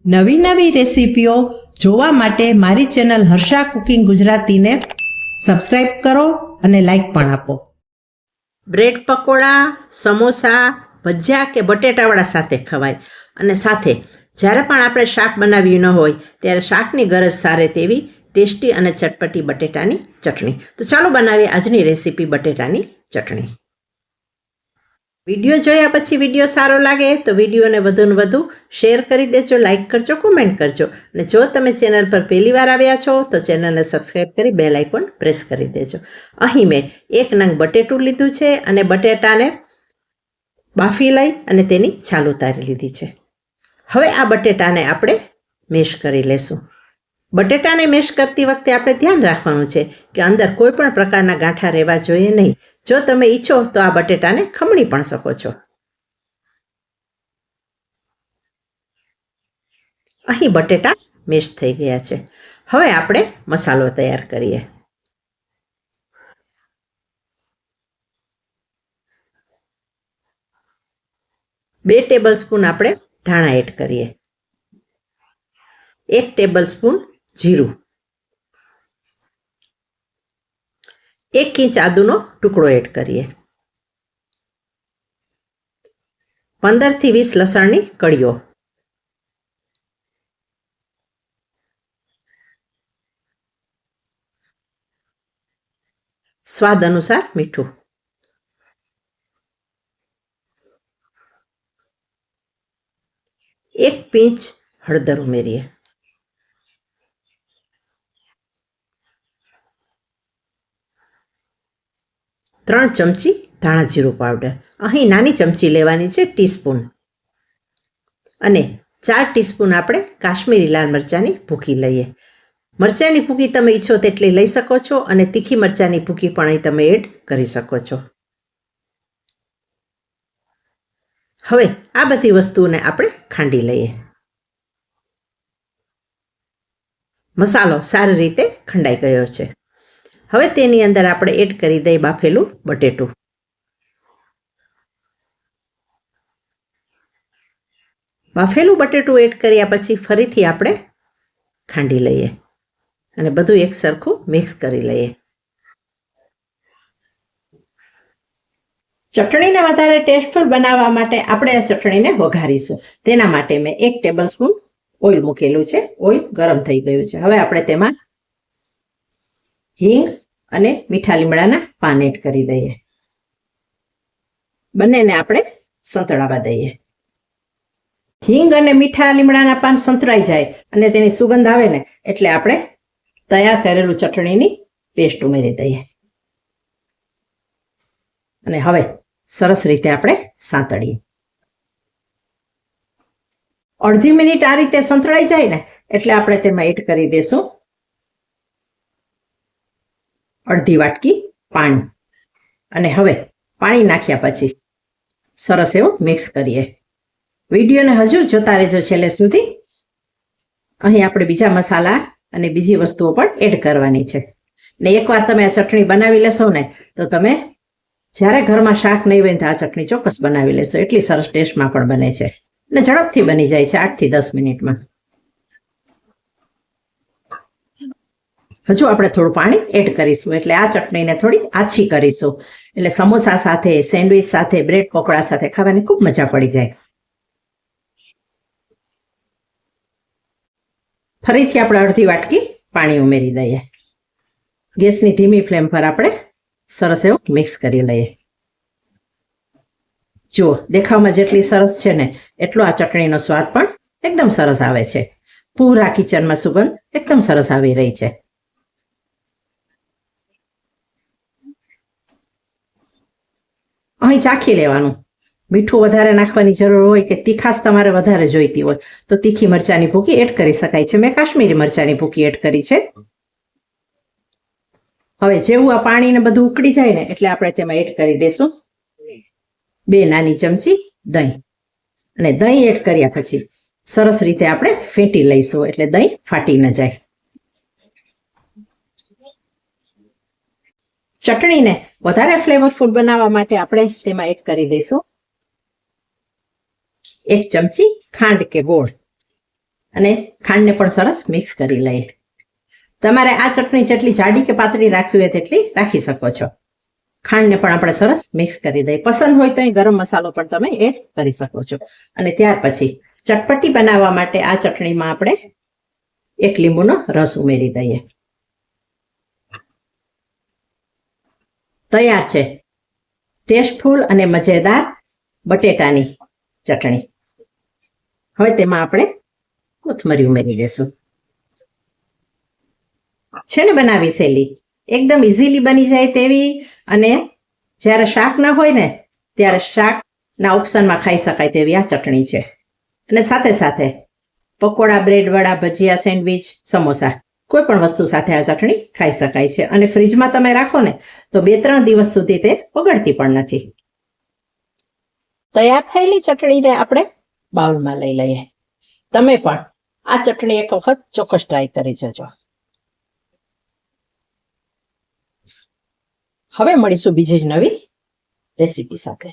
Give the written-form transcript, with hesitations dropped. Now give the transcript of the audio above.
નવી નવી રેસીપીઓ જોવા માટે મારી ચેનલ હર્ષા કુકિંગ ગુજરાતીને સબસ્ક્રાઇબ કરો અને લાઈક પણ આપો. બ્રેડ પકોડા, સમોસા, ભજીયા કે બટેટાવડા સાથે ખવાય. અને સાથે જ્યારે પણ આપણે શાક બનાવ્યું ન હોય ત્યારે શાકની ગરજ સારે તેવી ટેસ્ટી અને ચટપટી બટેટાની ચટણી. તો ચાલો બનાવીએ આજની રેસીપી બટેટાની ચટણી. વિડીયો જોયા પછી વિડીયો સારો લાગે તો વિડીયોને વધુને વધુ શેર કરી દેજો, લાઇક કરજો, કોમેન્ટ કરજો. અને જો તમે ચેનલ પર પહેલી વાર આવ્યા છો તો ચેનલને સબસ્ક્રાઈબ કરી બેલ આઇકોન પ્રેસ કરી દેજો. અહીં મેં 1 નંગ બટેટું લીધું છે અને બટેટાને બાફી લઈ અને તેની છાલ ઉતારી લીધી છે. હવે આ બટેટાને આપણે મેશ કરી લેશું. બટેટાને મેશ કરતી વખતે આપણે ધ્યાન રાખવાનું છે કે અંદર કોઈ પણ પ્રકારના ગાંઠા રહેવા જોઈએ નહીં. જો તમે ઈચ્છો તો આ બટેટાને ખમણી પણ શકો છો. અહીં બટેટા મેશ થઈ ગયા છે. હવે આપણે મસાલો તૈયાર કરીએ. બે ટેબલ સ્પૂન આપણે ધાણા એડ કરીએ. 1 ટેબલ સ્પૂન જીરું, 1 ઇંચ આદુનો ટુકડો એડ કરીએ. 15 થી 20 લસણની કળીઓ, સ્વાદ અનુસાર મીઠું, એક પિંચ હળદર ઉમેરીએ. ત્રણ ચમચી ધાણા જીરું પાવડર, અહીં નાની ચમચી લેવાની છે, ટીસ્પૂન. અને 4 ટીસ્પૂન આપણે કાશ્મીરી લાલ મરચાંની ભૂકી લઈએ. મરચાંની ભૂકી તમે ઈચ્છો તેટલી લઈ શકો છો અને તીખી મરચાંની ભૂકી પણ અહીં તમે એડ કરી શકો છો. હવે આ બધી વસ્તુઓને આપણે ખાંડી લઈએ. મસાલો સારી રીતે ખંડાઈ ગયો છે. હવે તેની અંદર આપણે એડ કરી દઈએ બાફેલું બટેટું. બાફેલું બટેટું એડ કર્યા પછી ફરીથી આપણે ખાંડી લઈએ અને બધું એક સરખું મિક્સ કરી લઈએ. ચટણીને વધારે ટેસ્ટફુલ બનાવવા માટે આપણે આ ચટણીને વઘારીશું. તેના માટે મેં 1 ટેબલ સ્પૂન ઓઇલ મૂકેલું છે. ઓઇલ ગરમ થઈ ગયું છે. હવે આપણે તેમાં હિંગ અને મીઠા લીમડાના પાન એડ કરી દઈએ. બંનેને આપણે સંતળાવા દઈએ. હિંગ અને મીઠા લીમડાના પાન સંતળાઈ જાય અને તેની સુગંધ આવે ને એટલે આપણે તૈયાર કરેલું ચટણીની પેસ્ટ ઉમેરી દઈએ. અને હવે સરસ રીતે આપણે સાંતળીએ. અડધી મિનિટ આ રીતે સંતળાઈ જાય ને એટલે આપણે તેમાં એડ કરી દઈશું અડધી વાટકી પાણી. અને હવે પાણી નાખ્યા પછી સરસ એવું મિક્સ કરીએ. વિડીયોને હજુ જોતા રહેજો છેલ્લે સુધી. અહીં આપણે બીજા મસાલા અને બીજી વસ્તુઓ પણ એડ કરવાની છે. ને એકવાર તમે આ ચટણી બનાવી લેશો ને તો તમે જ્યારે ઘરમાં શાક નહીં હોય તો આ ચટણી ચોક્કસ બનાવી લેશો. એટલી સરસ ટેસ્ટમાં પણ બને છે અને ઝડપથી બની જાય છે, 8 થી 10 મિનિટમાં. હજુ આપણે થોડું પાણી એડ કરીશું એટલે આ ચટણીને થોડી આછી કરીશું. એટલે સમોસા સાથે, સેન્ડવિચ સાથે, બ્રેડ પકોડા સાથે ખાવાની ખૂબ મજા પડી જાય. ફરીથી આપણે અડધી વાટકી પાણી ઉમેરી દઈએ. ગેસની ધીમી ફ્લેમ પર આપણે સરસ એવું મિક્સ કરી લઈએ. જુઓ, દેખાવમાં જેટલી સરસ છે ને એટલો આ ચટણીનો સ્વાદ પણ એકદમ સરસ આવે છે. પૂરા કિચનમાં સુગંધ એકદમ સરસ આવી રહી છે. અહીં ચાખી લેવાનું. મીઠું વધારે નાખવાની જરૂર હોય કે તીખાશ તમારે વધારે જોઈતી હોય તો તીખી મરચાંની ભૂકી એડ કરી શકાય છે. મેં કાશ્મીરી મરચાંની ભૂકી એડ કરી છે. હવે જેવું આ પાણીને બધું ઉકળી જાય ને એટલે આપણે તેમાં એડ કરી દઈશું 2 નાની ચમચી દહીં. અને દહીં એડ કર્યા પછી સરસ રીતે આપણે ફેંટી લઈશું એટલે દહીં ફાટી ન જાય. ચટણીને વધારે ફ્લેવરફુલ બનાવવા માટે આપણે તેમાં એડ કરી દઈશું 1 ચમચી ખાંડ કે ગોળ. અને ખાંડને પણ સરસ મિક્સ કરી લઈએ. તમારે આ ચટણી જેટલી જાડી કે પાતળી રાખવી હોય તેટલી રાખી શકો છો. ખાંડને પણ આપણે સરસ મિક્સ કરી દઈએ. પસંદ હોય તો અહીં ગરમ મસાલો પણ તમે એડ કરી શકો છો. અને ત્યાર પછી ચટપટી બનાવવા માટે આ ચટણીમાં આપણે 1 લીંબુનો રસ ઉમેરી દઈએ. તૈયાર છે ટેસ્ટફુલ અને મજેદાર બટેટાની ચટણી. હવે તેમાં આપણે કોથમરી ઉમેરી દઈશું. છે ને બનાવી સહેલી, એકદમ ઇઝીલી બની જાય તેવી, અને જ્યારે શાક ના હોય ને ત્યારે શાકના ઓપ્શનમાં ખાઈ શકાય તેવી આ ચટણી છે. અને સાથે સાથે પકોડા, બ્રેડ વડા, ભજીયા, સેન્ડવિચ, સમોસા કોઈ પણ વસ્તુ સાથે આ ચટણી ખાઈ શકાય છે. અને ફ્રીજમાં તમે રાખો ને તો 2-3 દિવસ સુધી તે બગડતી પણ નથી. તૈયાર થયેલી ચટણીને આપણે બાઉલમાં લઈ લઈએ. તમે પણ આ ચટણી એક વખત ચોક્કસ ટ્રાય કરી જજો. હવે મળીશું બીજી જ નવી રેસીપી સાથે.